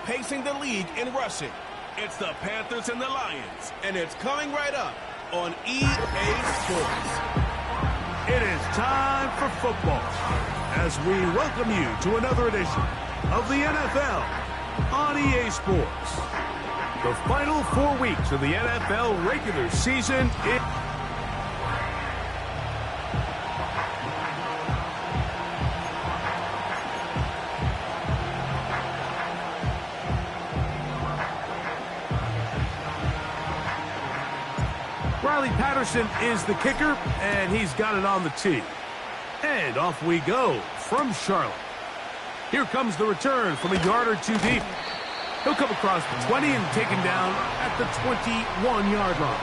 pacing the league in rushing. It's the Panthers and the Lions, and it's coming right up on EA Sports. It is time for football as we welcome you to another edition of the NFL on EA Sports. The final 4 weeks of the NFL regular season is... Riley Patterson is the kicker, and he's got it on the tee. And off we go from Charlotte. Here comes the return from a yard or two deep. He'll come across the 20 and take him down at the 21-yard line.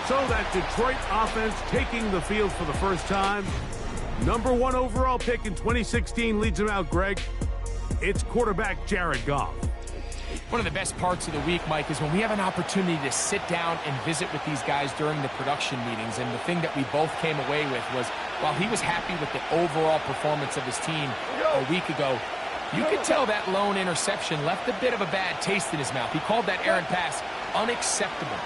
So that Detroit offense taking the field for the first time. Number 1 overall pick in 2016 leads him out, Greg. It's quarterback Jared Goff. One of the best parts of the week, Mike, is when we have an opportunity to sit down and visit with these guys during the production meetings. And the thing that we both came away with was, while he was happy with the overall performance of his team a week ago, you could tell that lone interception left a bit of a bad taste in his mouth. He called that errant pass unacceptable.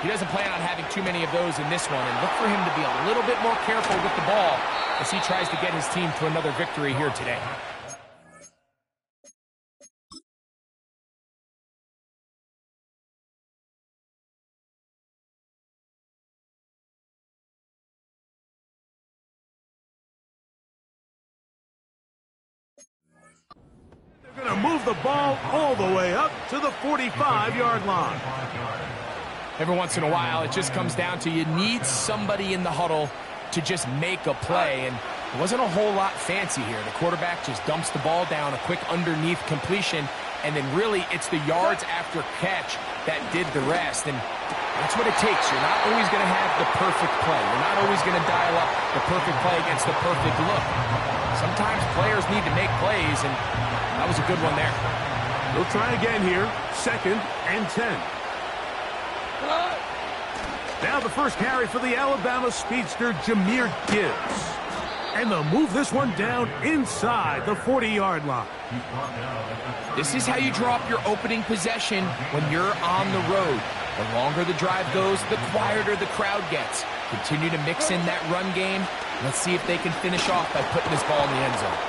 He doesn't plan on having too many of those in this one, and look for him to be a little bit more careful with the ball as he tries to get his team to another victory here today. Going to move the ball all the way up to the 45-yard line. Every once in a while, it just comes down to you need somebody in the huddle to just make a play, and it wasn't a whole lot fancy here. The quarterback just dumps the ball down, a quick underneath completion, and then really it's the yards after catch that did the rest, and that's what it takes. You're not always going to have the perfect play. You're not always going to dial up the perfect play against the perfect look. Sometimes players need to make plays, and that was a good one there. We'll try again here. 2nd and 10. Now the first carry for the Alabama speedster, Jahmyr Gibbs. And they'll move this one down inside the 40-yard line. This is how you draw up your opening possession when you're on the road. The longer the drive goes, the quieter the crowd gets. Continue to mix in that run game. Let's see if they can finish off by putting this ball in the end zone.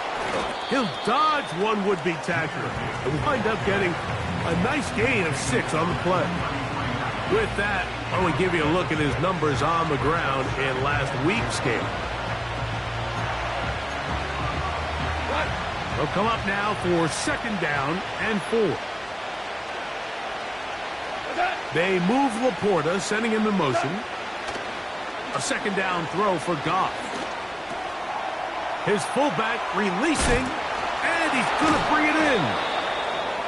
He'll dodge one would-be tackler and wind up getting a nice gain of 6 on the play. With that, I want to give you a look at his numbers on the ground in last week's game. They'll come up now for 2nd down and 4. They move Laporta, sending him in motion. A 2nd down throw for Goff. His fullback releasing, and he's going to bring it in.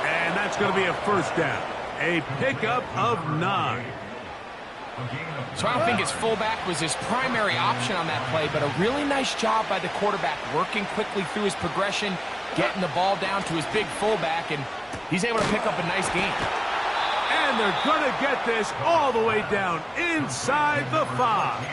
And that's going to be a 1st down. A pickup of 9. So I don't think his fullback was his primary option on that play, but a really nice job by the quarterback working quickly through his progression, getting the ball down to his big fullback, and he's able to pick up a nice gain. And they're going to get this all the way down inside the 5.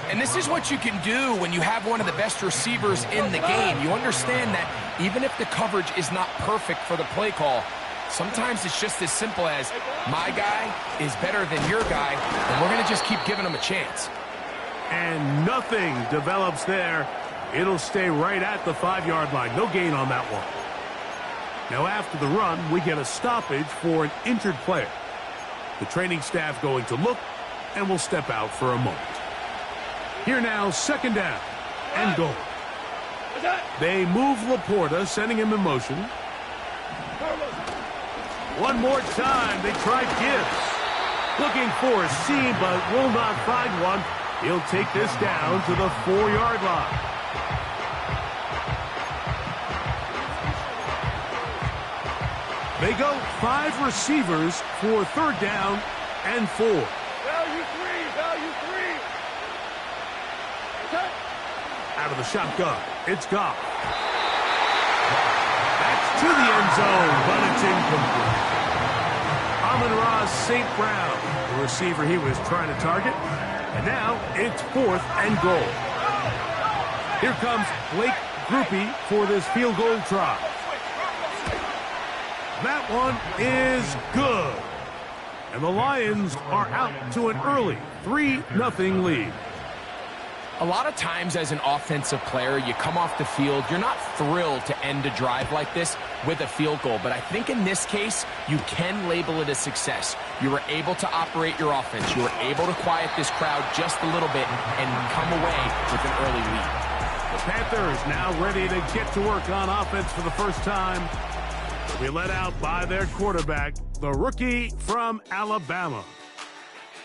And this is what you can do when you have one of the best receivers in the game. You understand that even if the coverage is not perfect for the play call, sometimes it's just as simple as, my guy is better than your guy, and we're going to just keep giving him a chance. And nothing develops there. It'll stay right at the 5-yard line. No gain on that one. Now after the run, we get a stoppage for an injured player. The training staff going to look, and we'll step out for a moment. Here now, 2nd down and goal. They move Laporta, sending him in motion. One more time, they try Gibbs. Looking for a seam, but will not find one. He'll take this down to the 4-yard line. They go 5 receivers for 3rd down and 4. Value 3, value 3. Out of the shotgun, it's Goff. That's to the end zone, but it's incomplete. Amon-Ra St. Brown, the receiver he was trying to target. And now it's 4th and goal. Here comes Blake Grupe for this field goal try. That one is good. And the Lions are out to an early 3-0 lead. A lot of times as an offensive player, you come off the field, you're not thrilled to end a drive like this with a field goal. But I think in this case, you can label it a success. You were able to operate your offense. You were able to quiet this crowd just a little bit and come away with an early lead. The Panthers now ready to get to work on offense for the first time. They'll be led out by their quarterback, the rookie from Alabama.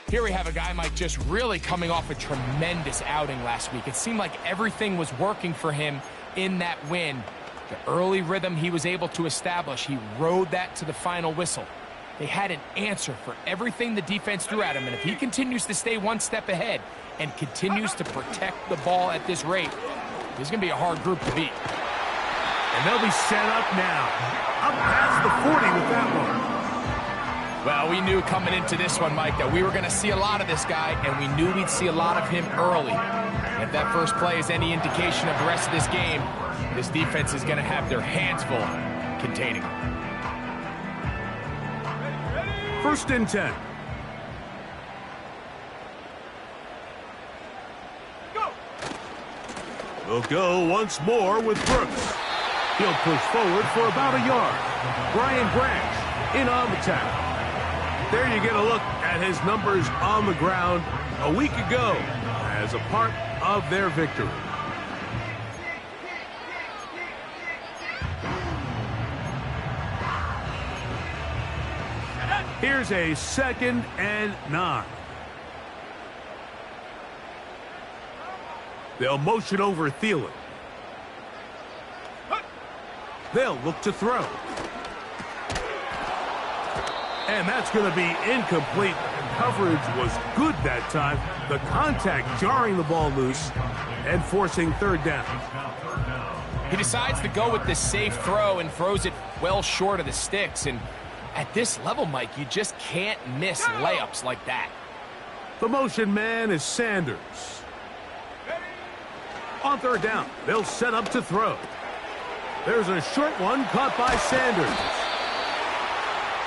Here we have a guy, Mike, just really coming off a tremendous outing last week. It seemed like everything was working for him in that win. The early rhythm he was able to establish, he rode that to the final whistle. They had an answer for everything the defense threw at him, and if he continues to stay one step ahead and continues to protect the ball at this rate, this is going to be a hard group to beat. And they'll be set up now. Up past the 40 with that one. Well, we knew coming into this one, Mike, that we were going to see a lot of this guy, and we knew we'd see a lot of him early. And if that first play is any indication of the rest of this game, this defense is going to have their hands full containing him. 1st and 10. They'll go once more with Brooks. He'll push forward for about a yard. Brian Branch in on the tackle. There you get a look at his numbers on the ground a week ago as a part of their victory. Here's a 2nd and 9. They'll motion over Thielen. They'll look to throw. And that's going to be incomplete. Coverage was good that time. The contact jarring the ball loose and forcing 3rd down. He decides to go with the safe throw and throws it well short of the sticks. And at this level, Mike, you just can't miss layups like that. The motion man is Sanders. On 3rd down, they'll set up to throw. There's a short one caught by Sanders.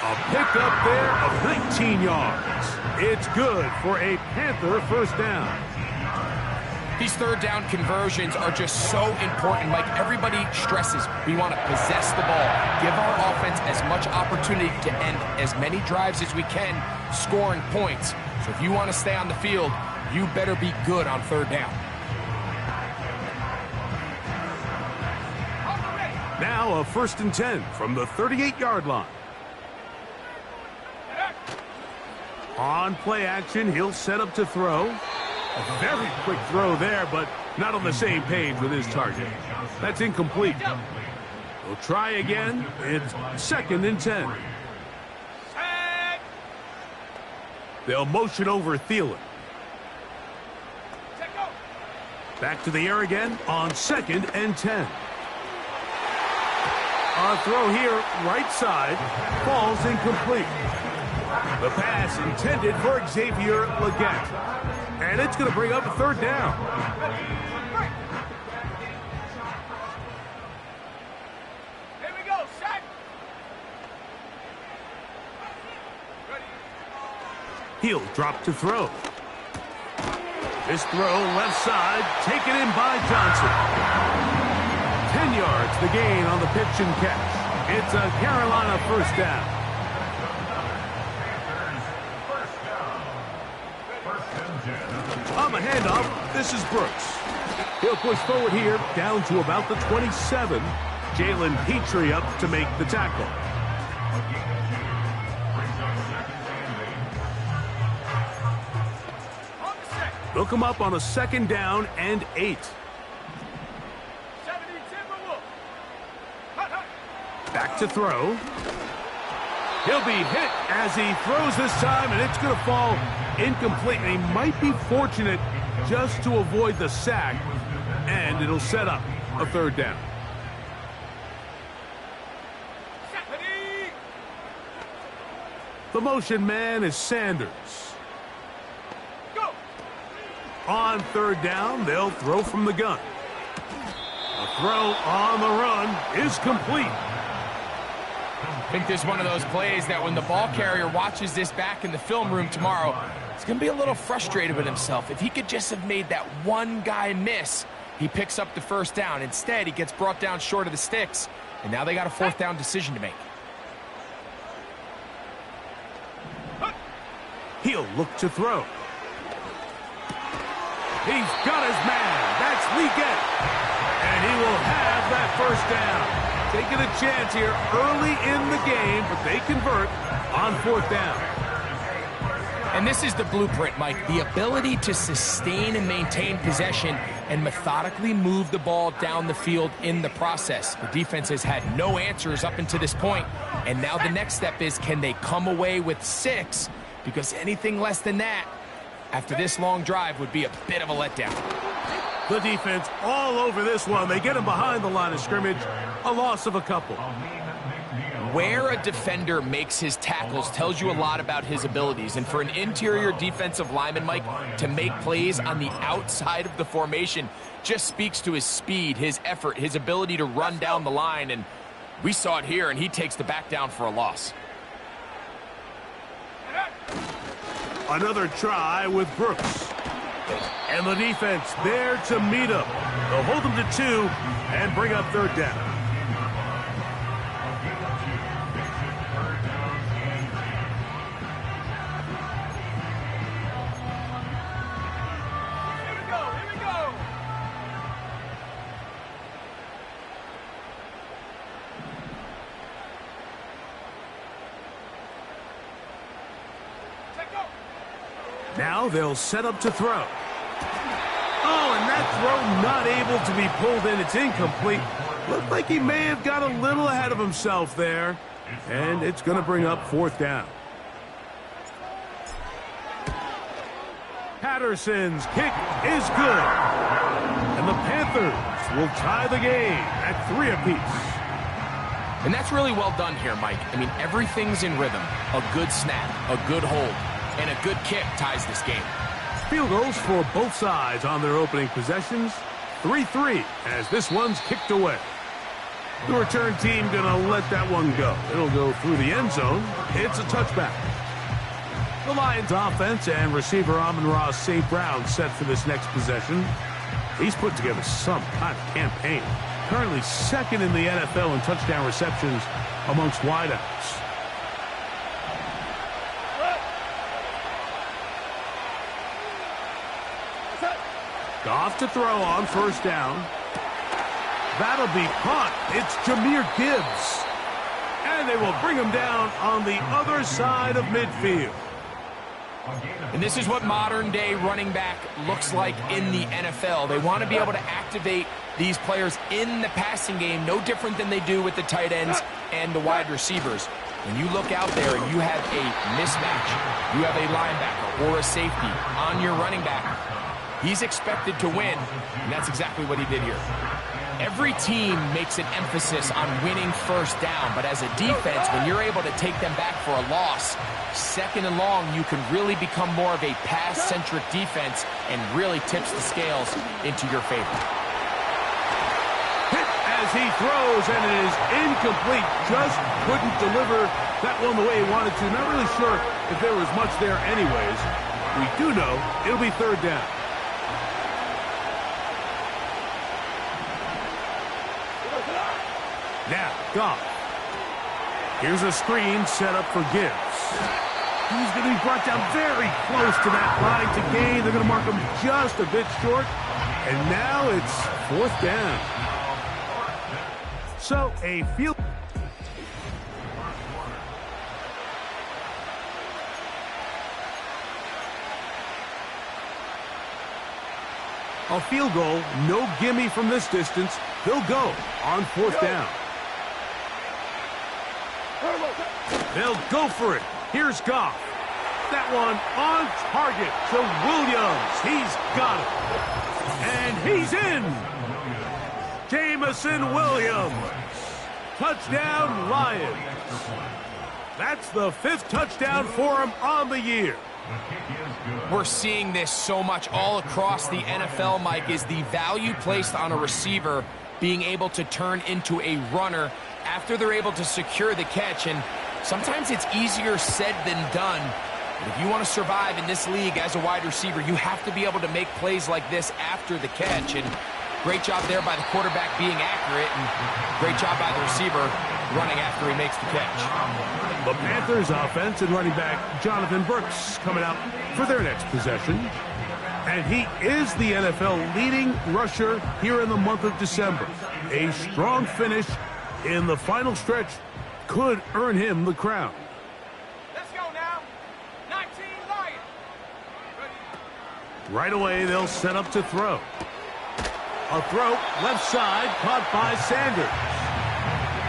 A pickup there of 19 yards. It's good for a Panther 1st down. These 3rd down conversions are just so important. Like everybody stresses, we want to possess the ball, give our offense as much opportunity to end as many drives as we can, scoring points. So if you want to stay on the field, you better be good on 3rd down. Now a 1st and 10 from the 38-yard line. On play action, he'll set up to throw. A very quick throw there, but not on the same page with his target. That's incomplete. We'll try again. It's 2nd and 10. They'll motion over Thielen. Back to the air again on 2nd and 10. On throw here, right side, falls incomplete. The pass intended for Xavier Legette. And it's going to bring up a 3rd down. Here we go, set. He'll drop to throw. This throw left side, taken in by Johnson. 10 yards the gain on the pitch and catch. It's a Carolina 1st down. On the handoff, this is Brooks. He'll push forward here down to about the 27. Jalen Petrie up to make the tackle. They'll come up on a 2nd down and 8. Back to throw. He'll be hit as he throws this time, and it's going to fall incomplete. And he might be fortunate just to avoid the sack, and it'll set up a 3rd down. The motion man is Sanders. On 3rd down, they'll throw from the gun. A throw on the run is complete. I think this is one of those plays that when the ball carrier watches this back in the film room tomorrow, he's going to be a little frustrated with himself. If he could just have made that one guy miss, he picks up the first down. Instead, he gets brought down short of the sticks, and now they got a fourth down decision to make. He'll look to throw. He's got his man. That's Leggett. And he will have that first down. Taking a chance here early in the game, but they convert on fourth down. And this is the blueprint, Mike. The ability to sustain and maintain possession and methodically move the ball down the field in the process. The defense has had no answers up until this point, and now the next step is, can they come away with 6? Because anything less than that, after this long drive, would be a bit of a letdown. The defense all over this one. They get him behind the line of scrimmage. A loss of a couple. Where a defender makes his tackles tells you a lot about his abilities. And for an interior defensive lineman, Mike, to make plays on the outside of the formation just speaks to his speed, his effort, his ability to run down the line. And we saw it here, and he takes the back down for a loss. Another try with Brooks. And the defense there to meet him. They'll hold him to 2 and bring up third down. Now they'll set up to throw. Oh, and that throw not able to be pulled in. It's incomplete. Looked like he may have got a little ahead of himself there. And it's going to bring up fourth down. Patterson's kick is good. And the Panthers will tie the game at 3 apiece. And that's really well done here, Mike. I mean, everything's in rhythm. A good snap, a good hold, and a good kick ties this game. Field goals for both sides on their opening possessions. 3-3 as this one's kicked away. The return team gonna let that one go. It'll go through the end zone. It's a touchback. The Lions offense and receiver Amon-Ra St. Brown set for this next possession. He's put together some kind of campaign. Currently second in the NFL in touchdown receptions amongst wideouts. Goff to throw on first down. That'll be caught. It's Jahmyr Gibbs. And they will bring him down on the other side of midfield. And this is what modern-day running back looks like in the NFL. They want to be able to activate these players in the passing game, no different than they do with the tight ends and the wide receivers. When you look out there and you have a mismatch, you have a linebacker or a safety on your running back, he's expected to win, and that's exactly what he did here. Every team makes an emphasis on winning first down, but as a defense, when you're able to take them back for a loss, second and long, you can really become more of a pass-centric defense and really tips the scales into your favor. Hit as he throws, and it is incomplete. Just couldn't deliver that one the way he wanted to. Not really sure if there was much there anyways. We do know it'll be third down. Now, Goff. Here's a screen set up for Gibbs. He's going to be brought down very close to that line to gain. They're going to mark him just a bit short. And now it's fourth down. So, a field... A field goal, no gimme from this distance. They'll go on fourth down. They'll go for it. Here's Goff. That one on target to Williams. He's got it. And he's in. Jamison Williams. Touchdown, Lions. That's the 5th touchdown for him on the year. We're seeing this so much all across the NFL, Mike, is the value placed on a receiver being able to turn into a runner after they're able to secure the catch. And sometimes it's easier said than done. But if you want to survive in this league as a wide receiver, you have to be able to make plays like this after the catch. And great job there by the quarterback being accurate, and great job by the receiver running after he makes the catch. The Panthers offense and running back Jonathan Brooks coming out for their next possession. And he is the NFL leading rusher here in the month of December. A strong finish in the final stretch could earn him the crown. Let's go now. 19 Lions. Ready? Right away, they'll set up to throw. A throw, left side, caught by Sanders.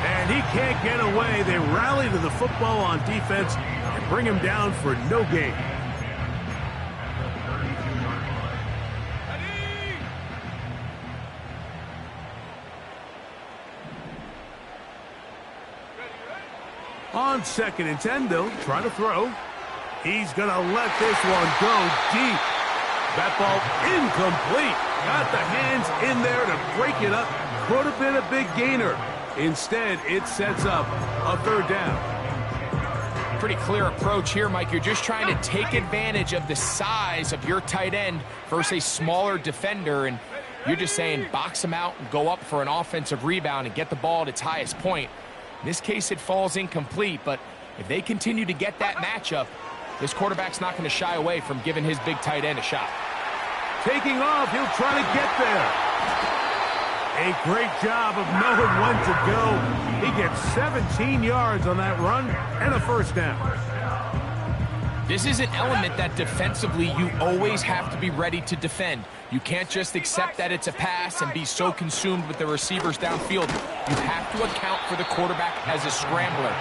And he can't get away. They rally to the football on defense and bring him down for no gain. On 2nd and 10, they'll try to throw. He's going to let this one go deep. That ball incomplete. Got the hands in there to break it up. Could have been a big gainer. Instead, it sets up a 3rd down. Pretty clear approach here, Mike. You're just trying to take advantage of the size of your tight end versus a smaller defender, and you're just saying box him out and go up for an offensive rebound and get the ball at its highest point. In this case, it falls incomplete, but if they continue to get that matchup, this quarterback's not going to shy away from giving his big tight end a shot. Taking off, he'll try to get there. A great job of knowing when to go. He gets 17 yards on that run and a 1st down. This is an element that defensively you always have to be ready to defend. You can't just accept that it's a pass and be so consumed with the receivers downfield. You have to account for the quarterback as a scrambler.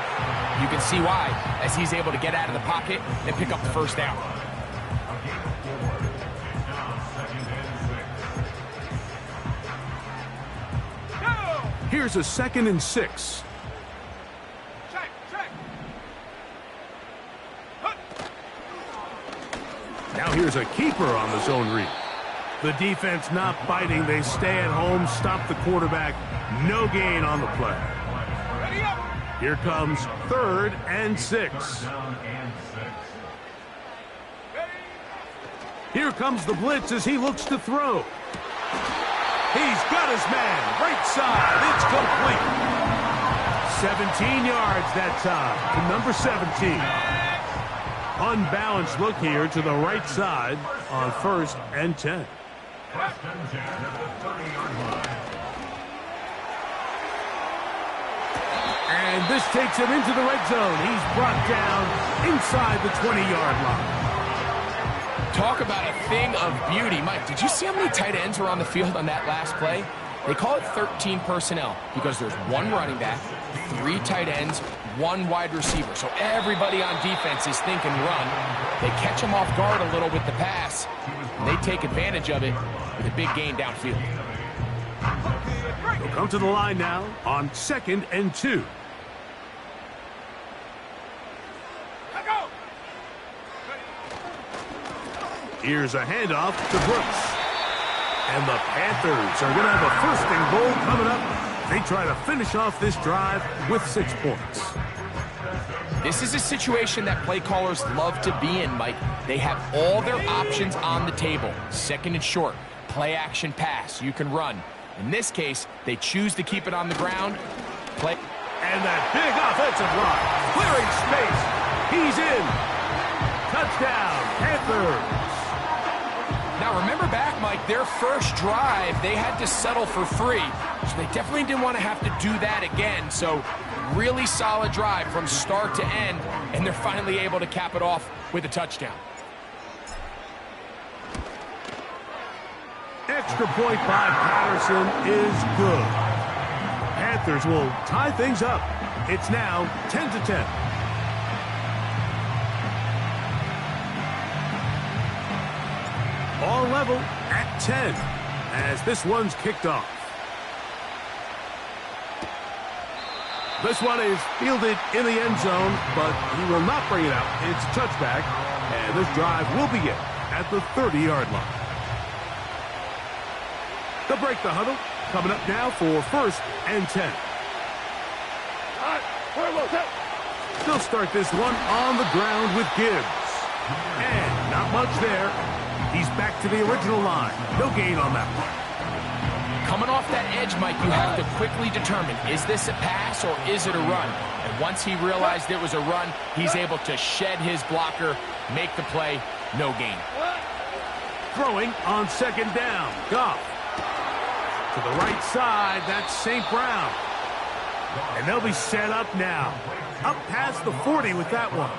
You can see why, as he's able to get out of the pocket and pick up the 1st down. Here's a 2nd and 6. Check, check. Now here's a keeper on the zone read. The defense not biting. They stay at home, stop the quarterback. No gain on the play. Ready up. Here comes 3rd and 6. Here comes the blitz as he looks to throw. He's got his man. Right side. It's complete. 17 yards that time to number 17. Unbalanced look here to the right side on 1st and 10. And this takes him into the red zone. He's brought down inside the 20-yard line. Talk about a thing of beauty. Mike, did you see how many tight ends were on the field on that last play? They call it 13 personnel because there's 1 running back, 3 tight ends, 1 wide receiver. So everybody on defense is thinking run. They catch him off guard a little with the pass, and they take advantage of it with a big gain downfield. They'll come to the line now on 2nd and 2. Here's a handoff to Brooks. And the Panthers are going to have a 1st and goal coming up. They try to finish off this drive with 6 points. This is a situation that play callers love to be in, Mike. They have all their options on the table. 2nd and short, play action pass. You can run. In this case, they choose to keep it on the ground. Play. And that big offensive line. Clearing space. He's in. Touchdown, Panthers. Now, remember back, Mike, their first drive, they had to settle for 3. So they definitely didn't want to have to do that again. So really solid drive from start to end, and they're finally able to cap it off with a touchdown. Extra point by Patterson is good. Panthers will tie things up. It's now 10-10. All level at 10 as this one's kicked off. This one is fielded in the end zone, but he will not bring it out. It's a touchback, and this drive will begin at the 30-yard line. They'll break the huddle Coming up now for 1st and 10. They'll start this one on the ground with Gibbs. And not much there. He's back to the original line. No gain on that one. Coming off that edge, Mike, you have to quickly determine, is this a pass or is it a run? And once he realized it was a run, he's able to shed his blocker, make the play, no gain. Throwing on 2nd down. Goff. To the right side, that's St. Brown. And they'll be set up now. Up past the 40 with that one.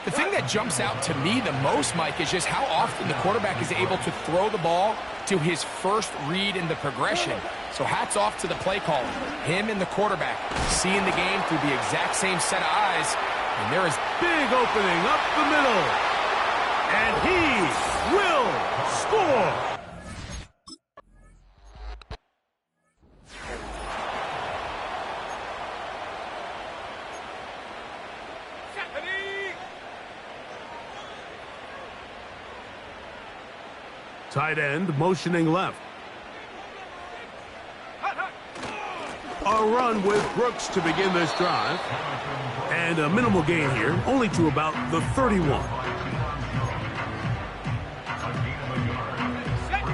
The thing that jumps out to me the most, Mike, is just how often the quarterback is able to throw the ball to his first read in the progression. So hats off to the play caller. Him and the quarterback seeing the game through the exact same set of eyes. And there is big opening up the middle. And he will score. Tight end motioning left. A run with Brooks to begin this drive. And a minimal gain here, only to about the 31.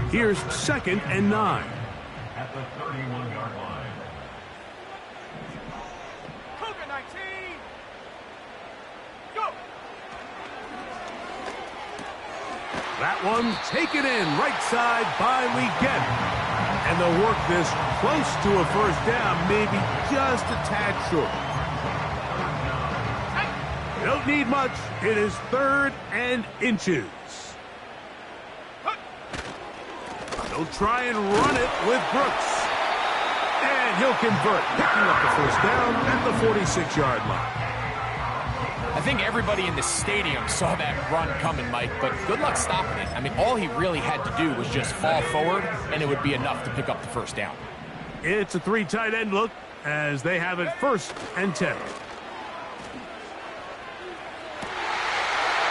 Here's 2nd and 9. At the 31-yard line. Cougar 19. Go. That one taken in right side by Leggett. And they'll work this close to a 1st down, maybe just a tad short. Don't need much. It is 3rd and inches. They'll try and run it with Brooks. And he'll convert, picking up the 1st down at the 46-yard line. I think everybody in the stadium saw that run coming, Mike, but good luck stopping it. I mean, all he really had to do was just fall forward, and it would be enough to pick up the 1st down. It's a 3 tight end look as they have it 1st and 10.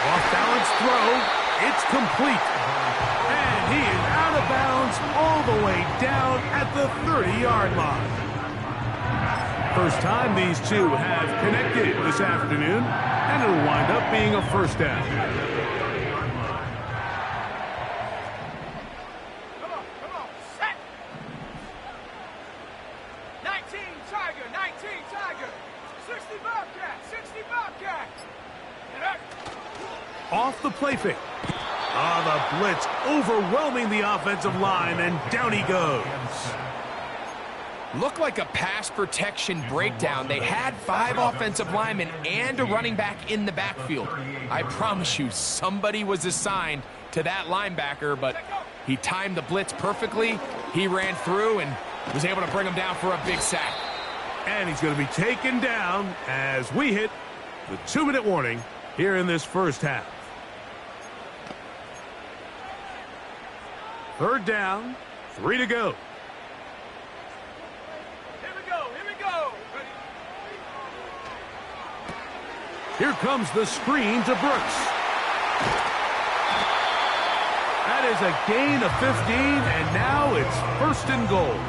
Off-balance throw. It's complete. And he is out of bounds all the way down at the 30-yard line. First time these two have connected this afternoon, and it'll wind up being a 1st down. Come on, set. 19 Tiger, 19 Tiger. 60 Bobcat, 60 Bobcat. Off the play fake. The blitz overwhelming the offensive line, and down he goes. Looked like a pass protection breakdown. They had 5 offensive linemen and a running back in the backfield. I promise you, somebody was assigned to that linebacker, but he timed the blitz perfectly. He ran through and was able to bring him down for a big sack. And he's going to be taken down as we hit the 2-minute warning here in this 1st half. 3rd down, 3 to go. Here we go. Ready? Here comes the screen to Brooks. That is a gain of 15, and now it's 1st and goal.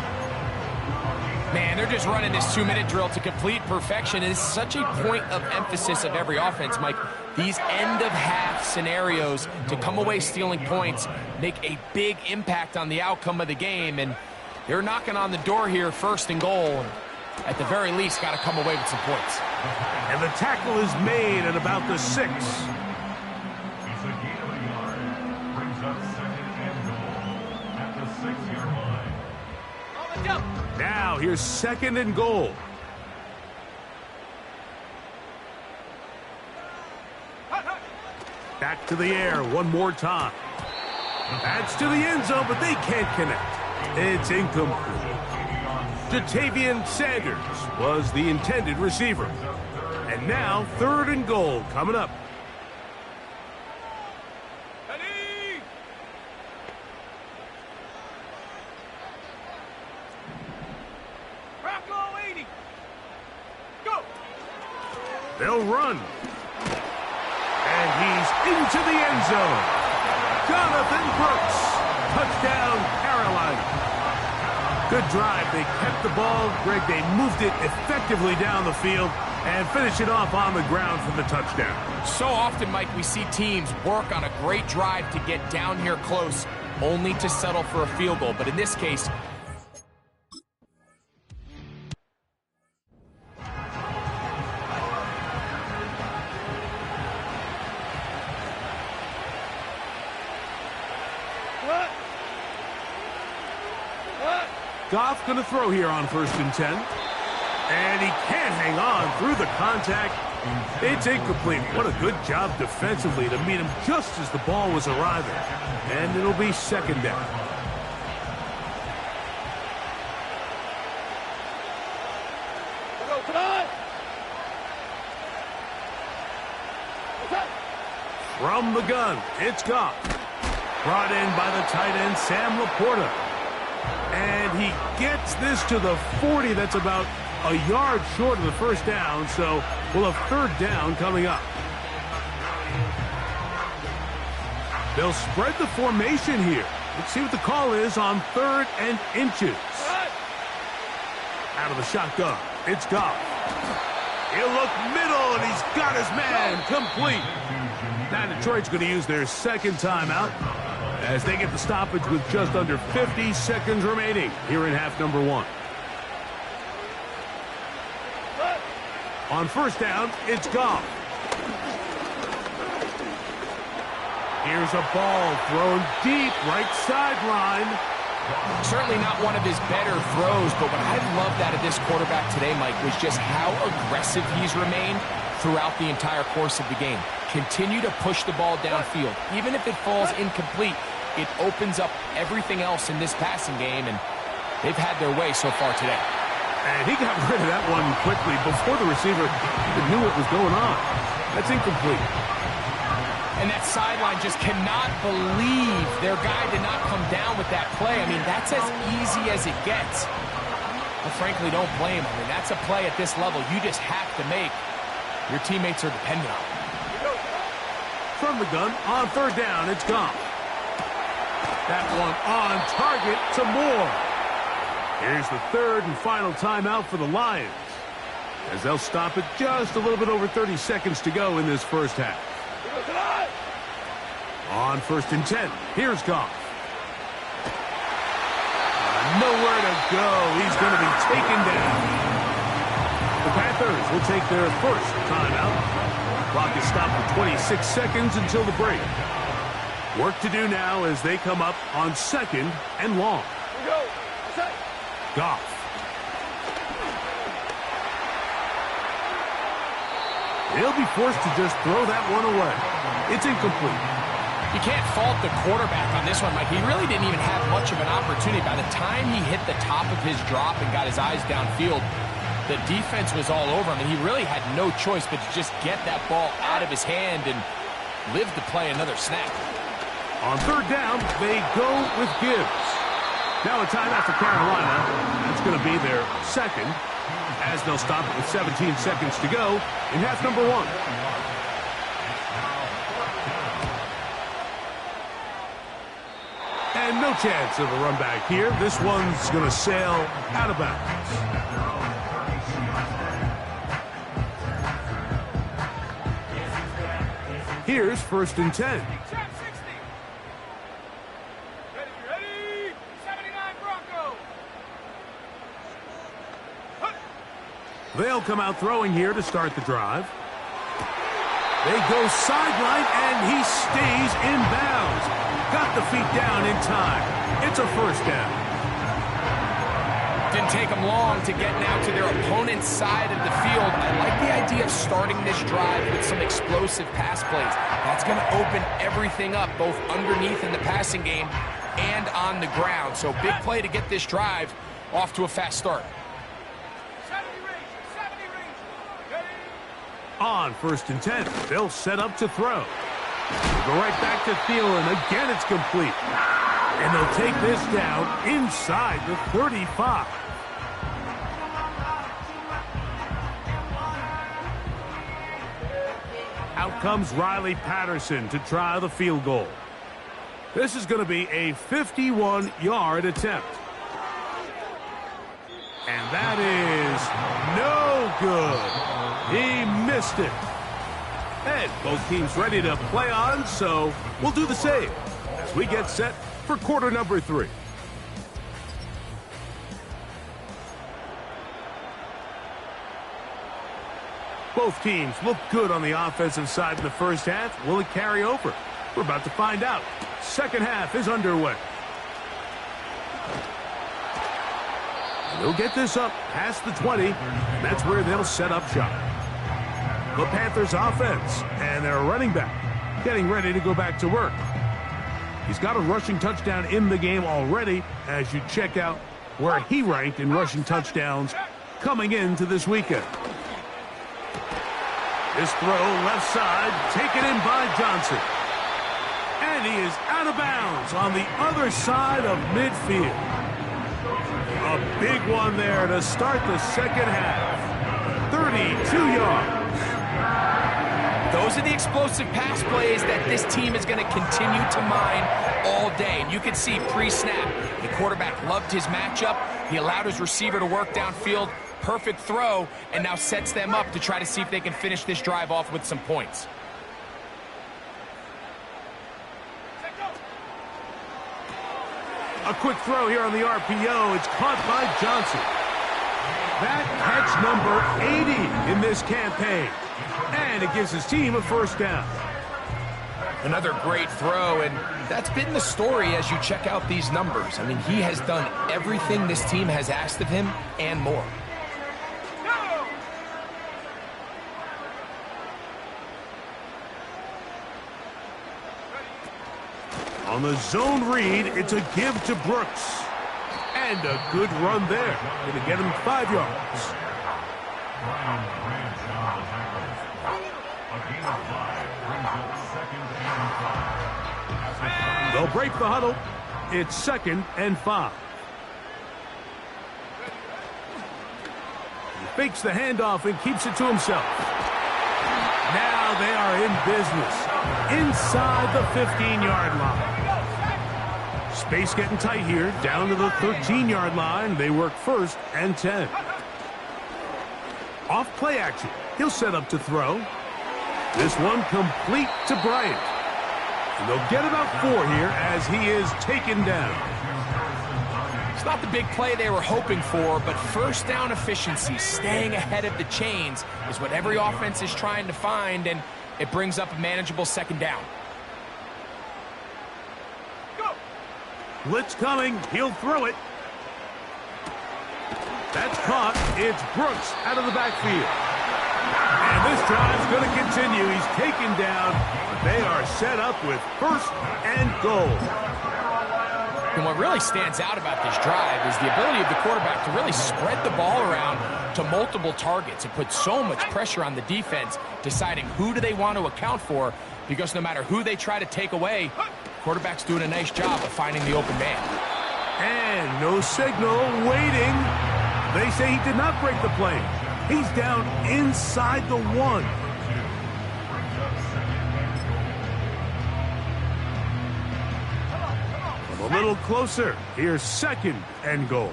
Man, they're just running this 2-minute drill to complete perfection. It is such a point of emphasis of every offense, Mike. These end-of-half scenarios to come away stealing points make a big impact on the outcome of the game, and they're knocking on the door here, 1st and goal. At the very least, got to come away with some points. And the tackle is made at about the 6. It's a gain of a yard. Brings up 2nd and goal at the 6-yard line. On the jump. Now here's 2nd and goal. Back to the air one more time. That's to the end zone, but they can't connect. It's incomplete. Jatavian Sanders was the intended receiver. And now 3rd and goal coming up. Ready? Bronco 80. Go. They'll run. And he's into the end zone. Jonathan Brooks. Touchdown, Carolina. Good drive. They kept the ball. Greg, they moved it effectively down the field and finish it off on the ground for the touchdown. So often, Mike, we see teams work on a great drive to get down here close, only to settle for a field goal. But in this case, Goff going to throw here on 1st and 10. And he can't hang on through the contact. It's incomplete. What a good job defensively to meet him just as the ball was arriving. And it'll be 2nd down. From the gun, it's Goff. Brought in by the tight end, Sam Laporta. And he gets this to the 40. That's about a yard short of the 1st down, so we'll have 3rd down coming up. They'll spread the formation here. Let's see what the call is on 3rd and inches. Out of the shotgun, it's Goff. He'll look middle, and he's got his man complete. Now Detroit's going to use their 2nd timeout as they get the stoppage with just under 50 seconds remaining here in half number 1. On 1st down, it's Goff. Here's a ball thrown deep, right sideline. certainly not one of his better throws, but what I loved out of this quarterback today, Mike, was just how aggressive he's remained throughout the entire course of the game. Continue to push the ball downfield. Even if it falls incomplete, it opens up everything else in this passing game, and they've had their way so far today. And he got rid of that one quickly before the receiver knew what was going on. That's incomplete. And that sideline just cannot believe their guy did not come down with that play. I mean, that's as easy as it gets. But frankly, don't blame him. I mean, that's a play at this level you just have to make. Your teammates are dependent on it. From the gun, on third down, it's gone. That one on target to Moore. Here's the third and final timeout for the Lions, as they'll stop it just a little bit over 30 seconds to go in this first half. On 1st and 10, here's Goff. Nowhere to go. He's going to be taken down. The Panthers will take their first timeout. Clock is stopped for 26 seconds until the break. Work to do now as they come up on 2nd and long. Goff. He'll be forced to just throw that one away. It's incomplete. You can't fault the quarterback on this one, Mike. He really didn't even have much of an opportunity. By the time he hit the top of his drop and got his eyes downfield, the defense was all over him, and he really had no choice but to just get that ball out of his hand and live to play another snap. On third down, they go with Gibbs. Now a timeout for Carolina. That's going to be their second, as they'll stop it with 17 seconds to go in half number 1. And no chance of a run back here. This one's going to sail out of bounds. Here's 1st and 10. Ready, 79 Bronco. They'll come out throwing here to start the drive. They go sideline, and he stays in bounds. Got the feet down in time. It's a first down. Didn't take them long to get now to their opponent's side of the field. I like the idea of starting this drive with some explosive pass plays. That's going to open everything up, both underneath in the passing game and on the ground. So big play to get this drive off to a fast start. 70 range. Ready. On 1st and 10, they'll set up to throw. Go right back to Thielen. Again, it's complete. And they'll take this down inside the 35. Out comes Riley Patterson to try the field goal. This is going to be a 51-yard attempt. good. He missed it. And both teams ready to play on, so we'll do the same as we get set for quarter number 3. Both teams look good on the offensive side in the first half. Will it carry over? We're about to find out. Second half is underway. And they'll get this up past the 20, and that's where they'll set up shop. The Panthers offense and their running back getting ready to go back to work. He's got a rushing touchdown in the game already as you check out where he ranked in rushing touchdowns coming into this weekend. This throw left side taken in by Johnson. And he is out of bounds on the other side of midfield. A big one there to start the second half. 32 yards. Those are the explosive pass plays that this team is going to continue to mine all day. And you can see pre-snap, the quarterback loved his matchup. He allowed his receiver to work downfield. Perfect throw, and now sets them up to try to see if they can finish this drive off with some points. A quick throw here on the RPO. It's caught by Johnson. That catch number 80 in this campaign. And it gives his team a first down. Another great throw, and that's been the story as you check out these numbers. I mean, he has done everything this team has asked of him and more. On the zone read, it's a give to Brooks. And a good run there. Going to get him 5 yards. They'll break the huddle. It's 2nd and 5. He fakes the handoff and keeps it to himself. Now they are in business inside the 15-yard line. Space getting tight here, down to the 13-yard line. They work 1st and 10. Off play action. He'll set up to throw. This one complete to Bryant. And they'll get about 4 here as he is taken down. It's not the big play they were hoping for, but first down efficiency, staying ahead of the chains, is what every offense is trying to find, and it brings up a manageable 2nd down. Blitz coming. He'll throw it. That's caught. It's Brooks out of the backfield. And this drive's going to continue. He's taken down. They are set up with 1st and goal. And what really stands out about this drive is the ability of the quarterback to really spread the ball around to multiple targets and put so much pressure on the defense, deciding who do they want to account for, because no matter who they try to take away, quarterback's doing a nice job of finding the open man. And no signal, waiting. They say he did not break the play. He's down inside the 1. A little closer. Here's 2nd and goal.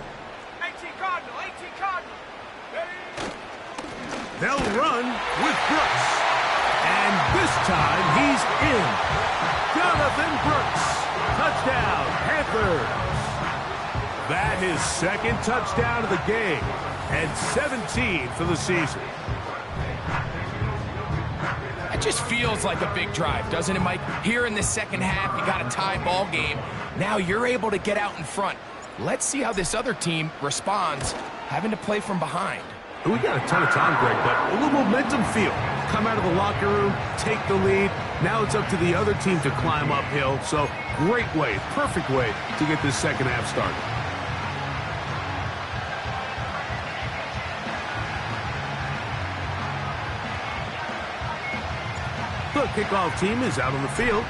18 Cardinal, 18 Cardinal. They'll run with Brooks. And this time he's in. Jonathan Brooks. Touchdown, Panthers. That is 2nd touchdown of the game. And 17 for the season. It just feels like a big drive, doesn't it, Mike? Here in the second half, you got a tie ball game. Now you're able to get out in front. Let's see how this other team responds, having to play from behind. We got a ton of time, Greg, but a little momentum feel. Come out of the locker room, take the lead. Now it's up to the other team to climb uphill. So great way, perfect way to get this second half started. The kickoff team is out on the field,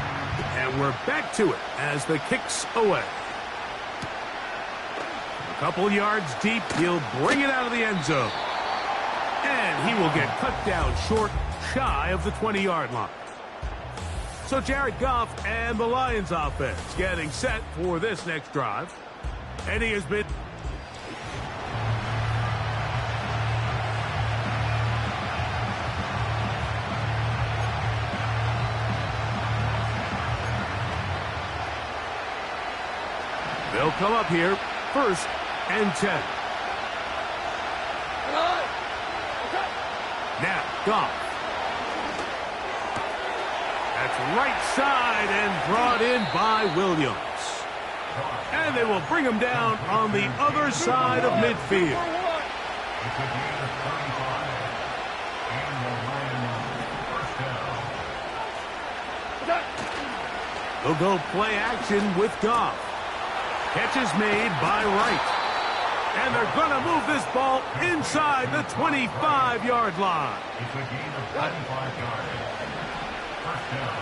and we're back to it as the kick's away. A couple yards deep, he'll bring it out of the end zone. And he will get cut down short, shy of the 20-yard line. So Jared Goff and the Lions offense getting set for this next drive. And he has been... They'll come up here, 1st and 10. Now, Goff. That's right side and brought in by Williams. And they will bring him down on the other side of midfield. It's a gain of 35. And the Lions first down. They'll go play action with Goff. Catch is made by Wright. And they're going to move this ball inside the 25-yard line. It's a gain of 25 yards. First down,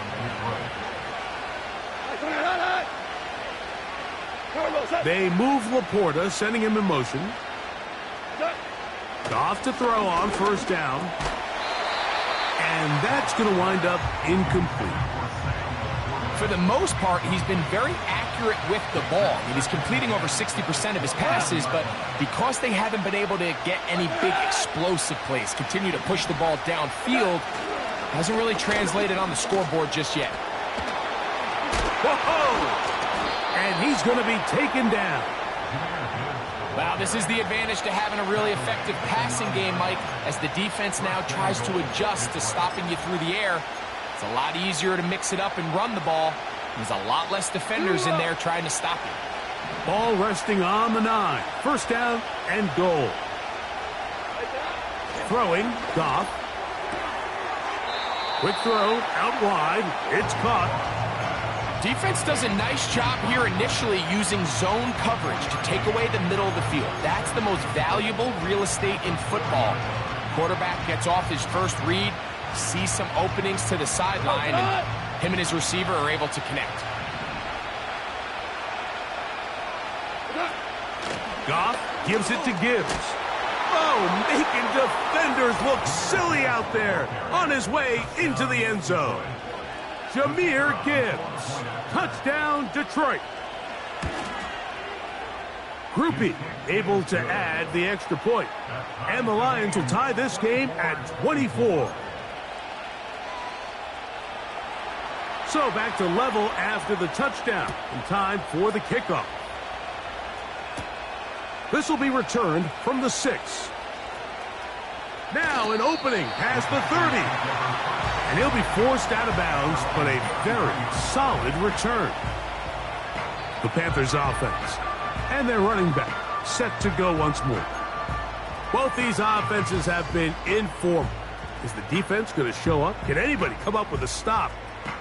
Detroit. They move Laporta, sending him in motion. Goff to throw on 1st down. And that's going to wind up incomplete. For the most part, he's been very accurate with the ball. I mean, he's completing over 60% of his passes, but because they haven't been able to get any big explosive plays, continue to push the ball downfield, hasn't really translated on the scoreboard just yet. Whoa! And he's going to be taken down. Well, this is the advantage to having a really effective passing game, Mike, as the defense now tries to adjust to stopping you through the air. It's a lot easier to mix it up and run the ball. There's a lot less defenders in there trying to stop you. Ball resting on the 9. 1st down and goal. Throwing, Goff. Quick throw, out wide. It's caught. Defense does a nice job here initially using zone coverage to take away the middle of the field. That's the most valuable real estate in football. Quarterback gets off his first read, sees some openings to the sideline, and him and his receiver are able to connect. Goff gives it to Gibbs. Oh, making defenders look silly out there on his way into the end zone. Jahmyr Gibbs. Touchdown, Detroit. Groupie able to add the extra point. And the Lions will tie this game at 24. So back to level after the touchdown. And time for the kickoff. This will be returned from the 6. Now an opening past the 30. And he'll be forced out of bounds, but a very solid return. The Panthers offense and their running back set to go once more. Both these offenses have been informal. Is the defense going to show up? Can anybody come up with a stop?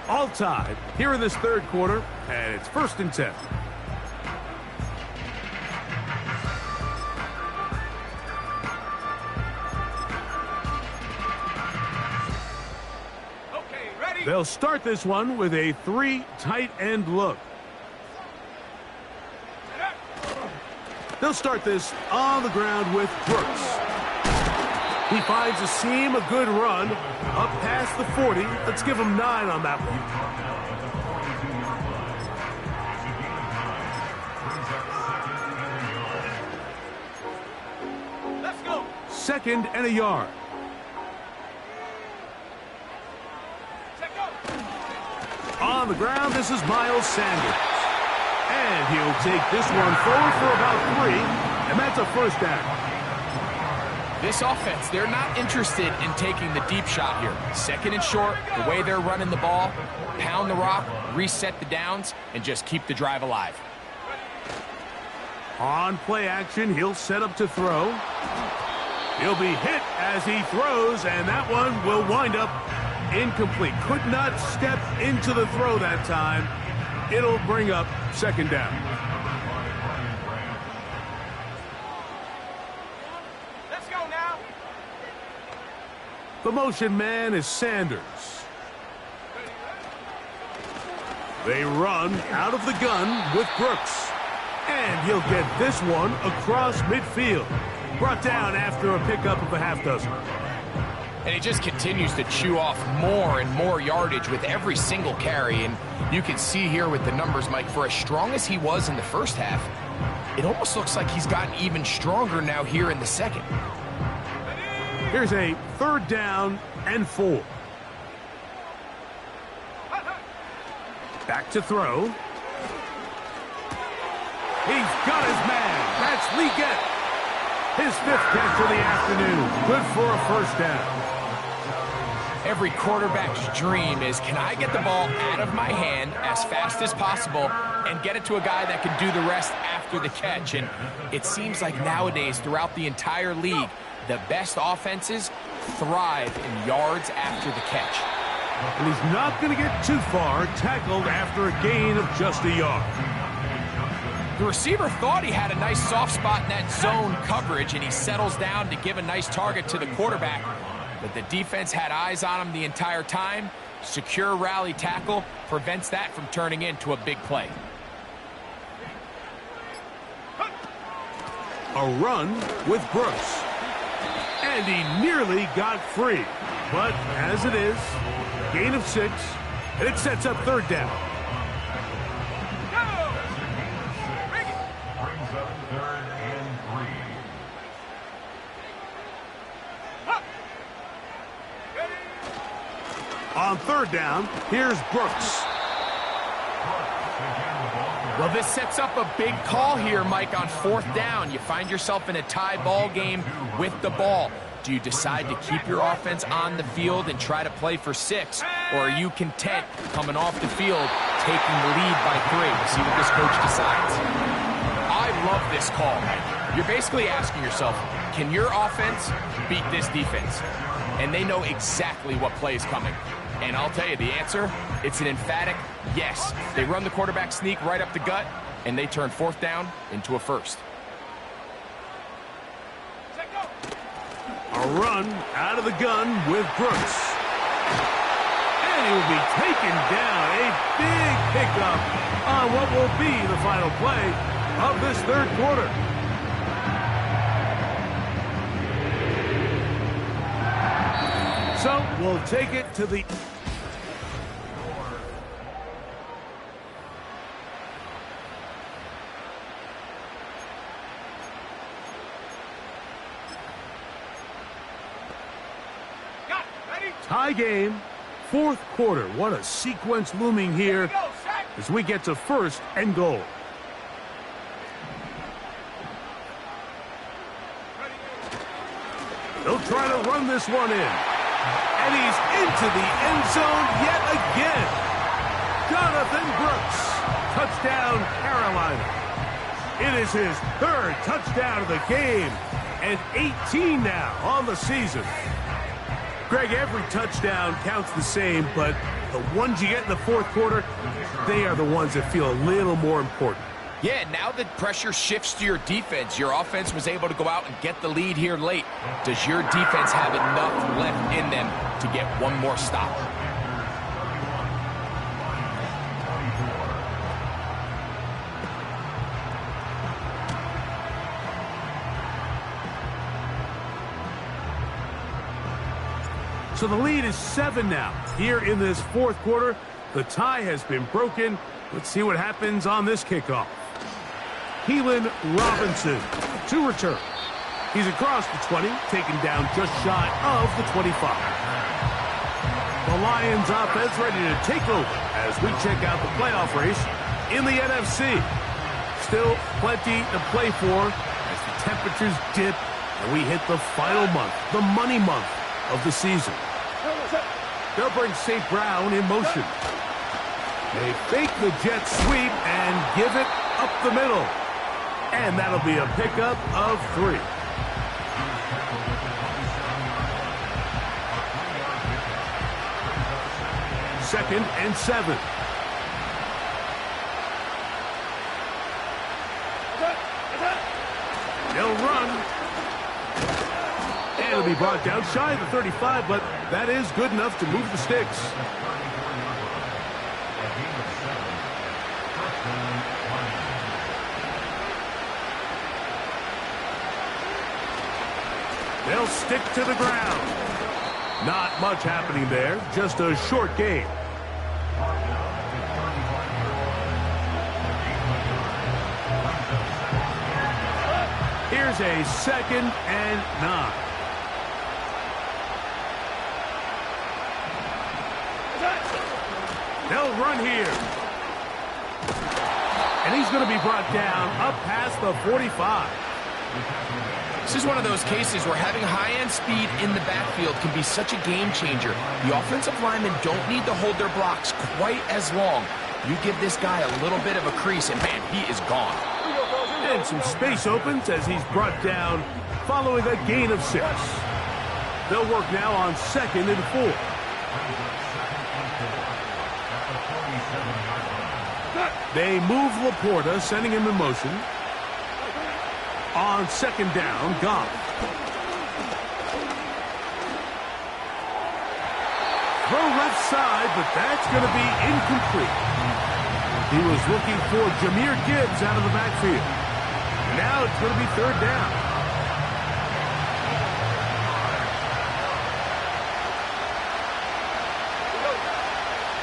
All tied here in this 3rd quarter, and it's 1st and 10. They'll start this one with a 3 tight end look. They'll start this on the ground with Brooks. He finds a seam, a good run, up past the 40. Let's give him 9 on that one. Let's go. 2nd and a yard. On the ground, this is Miles Sanders. And he'll take this one forward for about 3, and that's a 1st down. This offense, they're not interested in taking the deep shot here. 2nd and short, the way they're running the ball, pound the rock, reset the downs, and just keep the drive alive. On play action, he'll set up to throw. He'll be hit as he throws, and that one will wind up incomplete. Could not step into the throw that time. It'll bring up 2nd down. Let's go now. The motion man is Sanders. They run out of the gun with Brooks. And he'll get this one across midfield. Brought down after a pickup of a half dozen. And he just continues to chew off more and more yardage with every single carry. And you can see here with the numbers, Mike, for as strong as he was in the 1st half, it almost looks like he's gotten even stronger now here in the 2nd. Here's a 3rd down and 4. Back to throw. He's got his man. That's Leggett. His 5th catch of the afternoon. Good for a first down. Every quarterback's dream is, can I get the ball out of my hand as fast as possible and get it to a guy that can do the rest after the catch? And it seems like nowadays, throughout the entire league, the best offenses thrive in yards after the catch. And he's not going to get too far, tackled after a gain of just a yard. The receiver thought he had a nice soft spot in that zone coverage, and he settles down to give a nice target to the quarterback. But the defense had eyes on him the entire time. Secure rally tackle prevents that from turning into a big play. A run with Brooks. And he nearly got free. But as it is, gain of 6, and it sets up 3rd down. Brings up 3rd and 3. On 3rd down, here's Brooks. Well, this sets up a big call here, Mike, on 4th down. You find yourself in a tie ball game with the ball. Do you decide to keep your offense on the field and try to play for 6? Or are you content coming off the field, taking the lead by 3? We'll see what this coach decides. I love this call, Mike. You're basically asking yourself, can your offense beat this defense? And they know exactly what play is coming. And I'll tell you the answer, it's an emphatic yes. They run the quarterback sneak right up the gut, and they turn 4th down into a 1st. A run out of the gun with Brooks. And he will be taken down. A big pickup on what will be the final play of this 3rd quarter. So we'll take it to the... tie game, 4th quarter. What a sequence looming here as we get to 1st and goal. They'll try to run this one in. And he's into the end zone yet again. Jonathan Brooks. Touchdown, Carolina. It is his 3rd touchdown of the game. And 18 now on the season. Greg, every touchdown counts the same, but the ones you get in the 4th quarter, they are the ones that feel a little more important. Yeah, now that pressure shifts to your defense, your offense was able to go out and get the lead here late. Does your defense have enough left in them to get one more stop? So the lead is 7 now. Here in this 4th quarter, the tie has been broken. Let's see what happens on this kickoff. Keelan Robinson to return. He's across the 20, taken down just shy of the 25. The Lions offense ready to take over as we check out the playoff race in the NFC. Still plenty to play for as the temperatures dip and we hit the final month, the money month of the season. They'll bring St. Brown in motion. They fake the jet sweep and give it up the middle. And that'll be a pickup of 3. Second and 7. They'll run. And it'll be brought down shy of the 35, but that is good enough to move the sticks. They'll stick to the ground. Not much happening there, just a short game. Here's a 2nd and 9. They'll run here. And And he's going to be brought down up past the 45. This is one of those cases where having high-end speed in the backfield can be such a game changer. The offensive linemen don't need to hold their blocks quite as long. You give this guy a little bit of a crease, and man, he is gone. And some space opens as he's brought down following a gain of 6. They'll work now on 2nd and 4. They move Laporta, sending him in motion. On 2nd down, Goff. Throw left side, but that's going to be incomplete. He was looking for Jahmyr Gibbs out of the backfield. Now it's going to be 3rd down.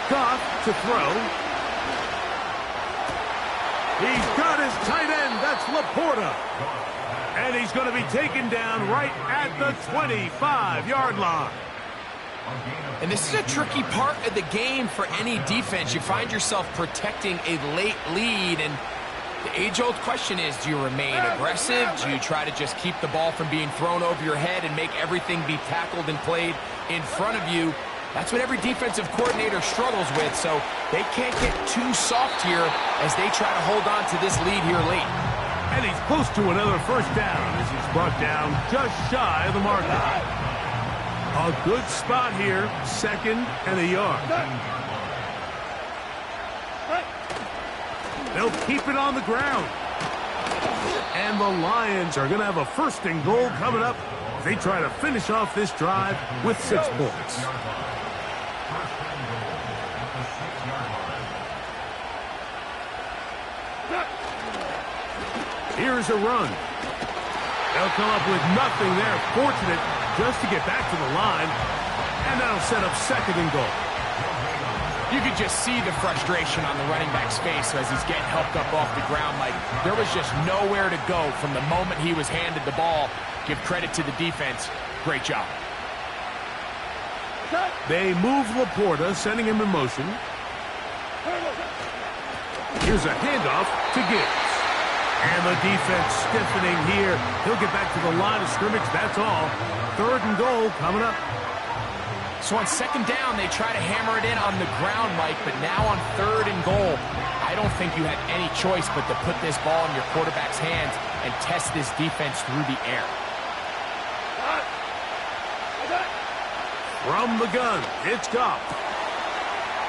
Goff to throw. He's got his tight end. That's Laporta. And he's going to be taken down right at the 25-yard line. And this is a tricky part of the game for any defense. You find yourself protecting a late lead, and the age-old question is, do you remain aggressive? Do you try to just keep the ball from being thrown over your head and make everything be tackled and played in front of you? That's what every defensive coordinator struggles with, so they can't get too soft here as they try to hold on to this lead here late. And he's close to another 1st down as he's brought down just shy of the marker. A good spot here, 2nd and a yard. They'll keep it on the ground. And the Lions are going to have a 1st and goal coming up as they try to finish off this drive with 6 points. Here's a run. They'll come up with nothing there. Fortunate just to get back to the line. And that'll set up 2nd and goal. You could just see the frustration on the running back's face as he's getting helped up off the ground. Like, there was just nowhere to go from the moment he was handed the ball. Give credit to the defense. Great job. They move Laporta, sending him in motion. Here's a handoff to Gibbs. And the defense stiffening here. He'll get back to the line of scrimmage, that's all. 3rd and goal coming up. So on 2nd down, they try to hammer it in on the ground, Mike, but now on 3rd and goal, I don't think you have any choice but to put this ball in your quarterback's hands and test this defense through the air. From the gun, it's Goff.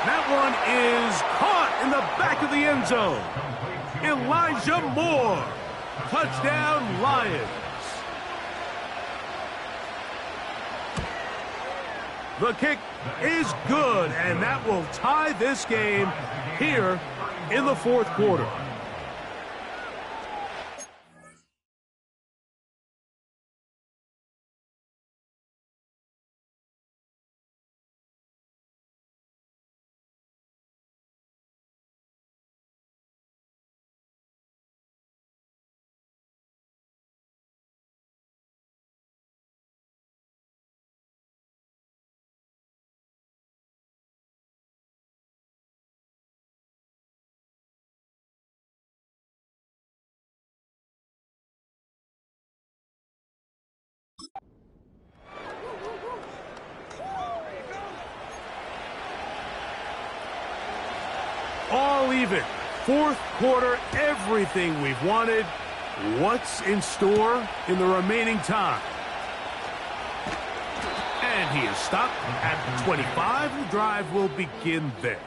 That one is caught in the back of the end zone. Elijah Moore. Touchdown, Lions. The kick is good, and that will tie this game here in the 4th quarter. All even. 4th quarter, everything we've wanted. What's in store in the remaining time? And he is stopped at the 25. The drive will begin there.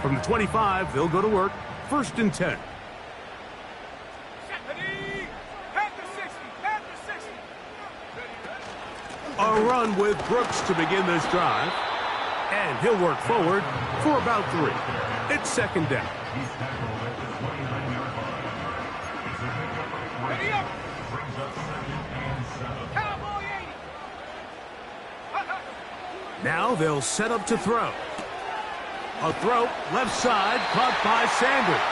From the 25, they'll go to work. 1st and 10. A run with Brooks to begin this drive. And he'll work forward for about 3. It's 2nd down. Now they'll set up to throw. A throw, left side, caught by Sanders.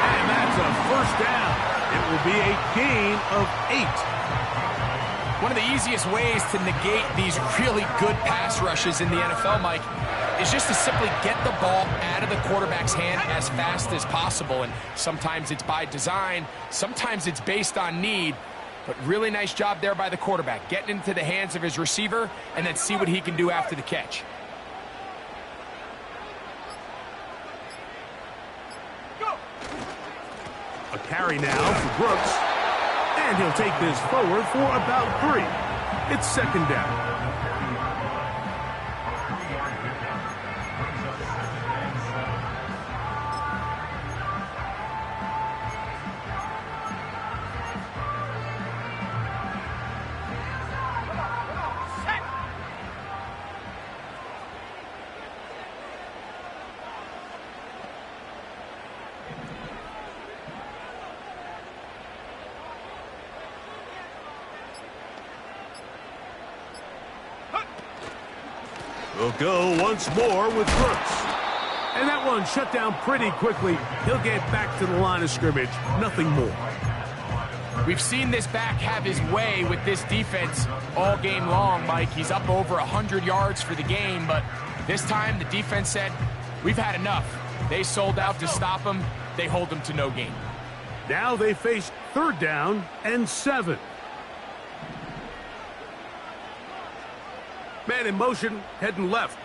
And that's a first down. It will be a gain of 8. One of the easiest ways to negate these really good pass rushes in the NFL, Mike, is just to simply get the ball out of the quarterback's hand as fast as possible. And sometimes it's by design, sometimes it's based on need. But really nice job there by the quarterback, getting into the hands of his receiver and then see what he can do after the catch. A carry now for Brooks. And he'll take this forward for about 3. It's second down. We'll go once more with Brooks. And that one shut down pretty quickly. He'll get back to the line of scrimmage. Nothing more. We've seen this back have his way with this defense all game long, Mike. He's up over 100 yards for the game, but this time the defense said, we've had enough. They sold out to stop him. They hold him to no gain. Now they face third down and 7. Man in motion, heading left.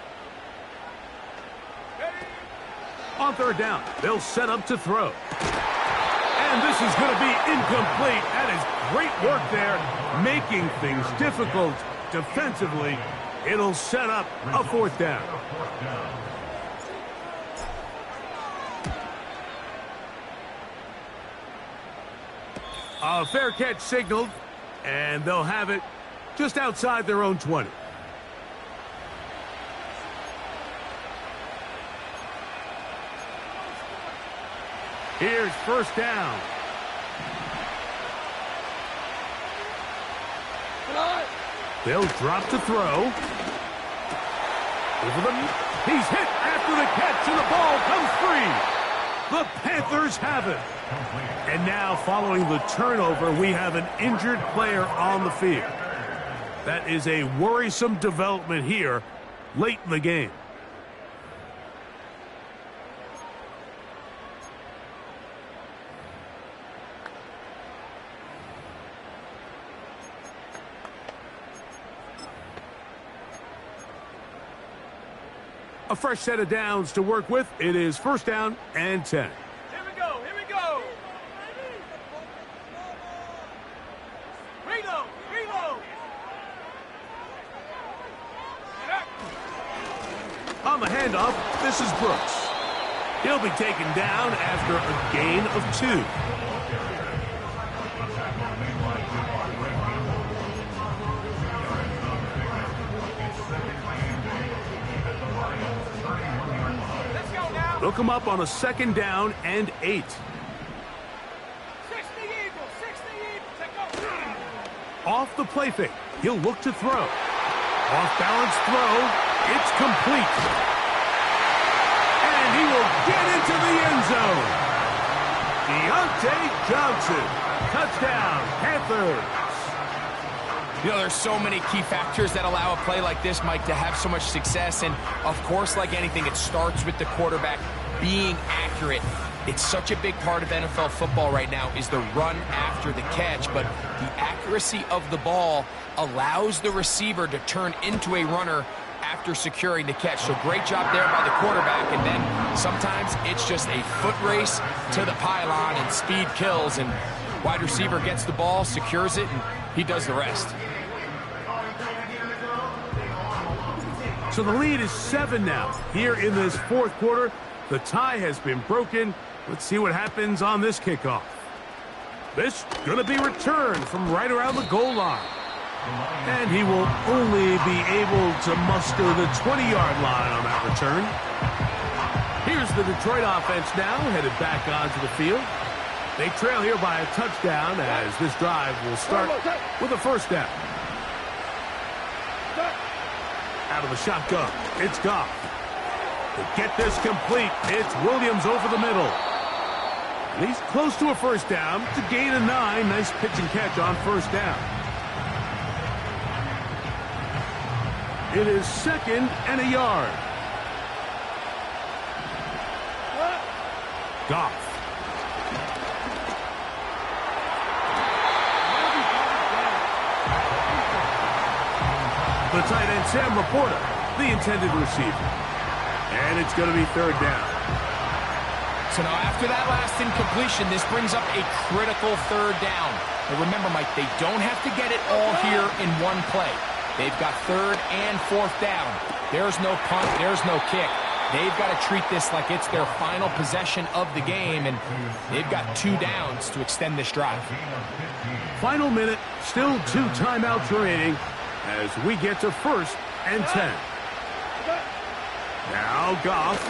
On third down, they'll set up to throw. And this is going to be incomplete. That is great work there, making things difficult defensively. It'll set up a fourth down. A fair catch signaled, and they'll have it just outside their own 20. Here's first down. They'll drop to throw. Over the... He's hit after the catch, and the ball comes free. The Panthers have it. And now, following the turnover, we have an injured player on the field. That is a worrisome development here late in the game. A fresh set of downs to work with. It is first down and 10. Here we go, here we go. Reload, reload. On the handoff, this is Brooks. He'll be taken down after a gain of 2. They'll come up on a second down and 8. 60 Eagles, 60 Eagles. Take go. Off the play fake, he'll look to throw. Off balance throw, it's complete. And he will get into the end zone. Deontay Johnson, touchdown, Panthers. You know, there's so many key factors that allow a play like this, Mike, to have so much success. And, of course, like anything, it starts with the quarterback being accurate. It's such a big part of NFL football right now is the run after the catch. But the accuracy of the ball allows the receiver to turn into a runner after securing the catch. So great job there by the quarterback. And then sometimes it's just a foot race to the pylon and speed kills. And wide receiver gets the ball, secures it, and he does the rest. So the lead is 7 now. Here in this fourth quarter, the tie has been broken. Let's see what happens on this kickoff. This going to be returned from right around the goal line. And he will only be able to muster the 20-yard line on that return. Here's the Detroit offense now, headed back onto the field. They trail here by a touchdown as this drive will start with a first down. Out of the shotgun, it's Goff. To get this complete, it's Williams over the middle. And he's close to a first down to gain a 9. Nice pitch and catch on first down. It is 2nd and a yard. Goff. The tight end, Sam Laporta, the intended receiver. And it's going to be 3rd down. So now after that last incompletion, this brings up a critical 3rd down. But remember, Mike, they don't have to get it all here in one play. They've got 3rd and 4th down. There's no punt, there's no kick. They've got to treat this like it's their final possession of the game, and they've got 2 downs to extend this drive. Final minute, still 2 timeouts remaining as we get to 1st and 10. Now Goff.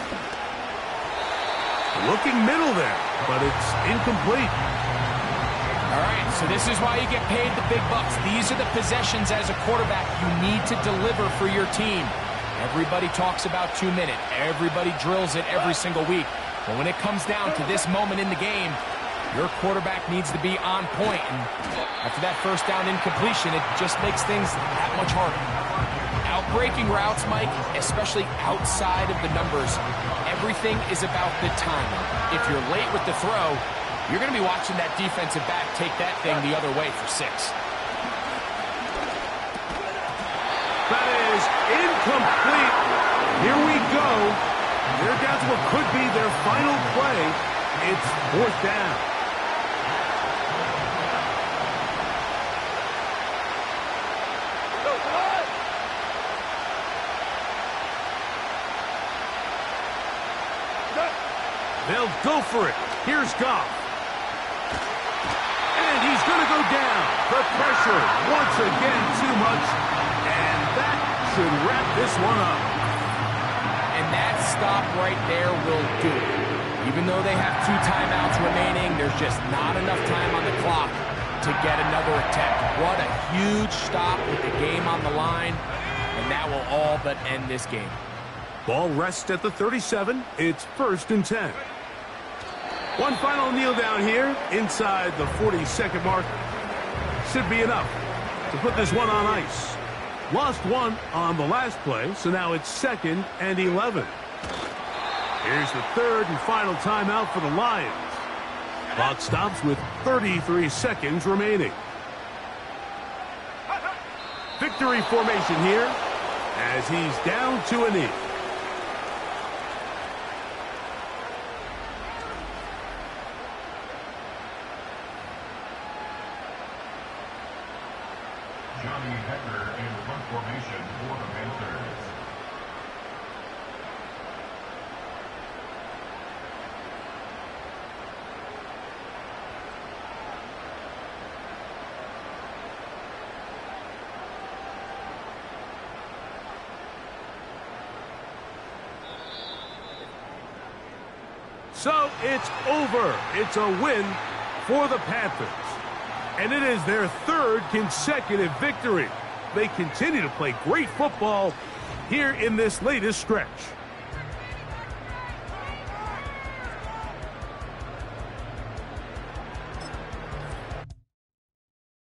Looking middle there, but it's incomplete. All right, so this is why you get paid the big bucks. These are the possessions as a quarterback you need to deliver for your team. Everybody talks about 2 minute. Everybody drills it every single week. But when it comes down to this moment in the game, your quarterback needs to be on point. And after that first down incompletion, it just makes things that much harder. Outbreaking routes, Mike, especially outside of the numbers, everything is about the timing. If you're late with the throw, you're going to be watching that defensive back take that thing the other way for 6. That is incomplete. Here we go. They're down to what could be their final play. It's 4th down. They'll go for it. Here's Goff. And he's going to go down. The pressure, once again, too much. And that should wrap this one up. And that stop right there will do it. Even though they have 2 timeouts remaining, there's just not enough time on the clock to get another attempt. What a huge stop with the game on the line. And that will all but end this game. Ball rests at the 37. It's 1st and 10. One final kneel down here inside the 40-second mark. Should be enough to put this one on ice. Lost 1 on the last play, so now it's 2nd and 11. Here's the 3rd and final timeout for the Lions. Clock stops with 33 seconds remaining. Victory formation here as he's down to a knee. Johnny Hecker in punt formation for the Panthers. So it's over. It's a win for the Panthers. And it is their 3rd consecutive victory. They continue to play great football here in this latest stretch.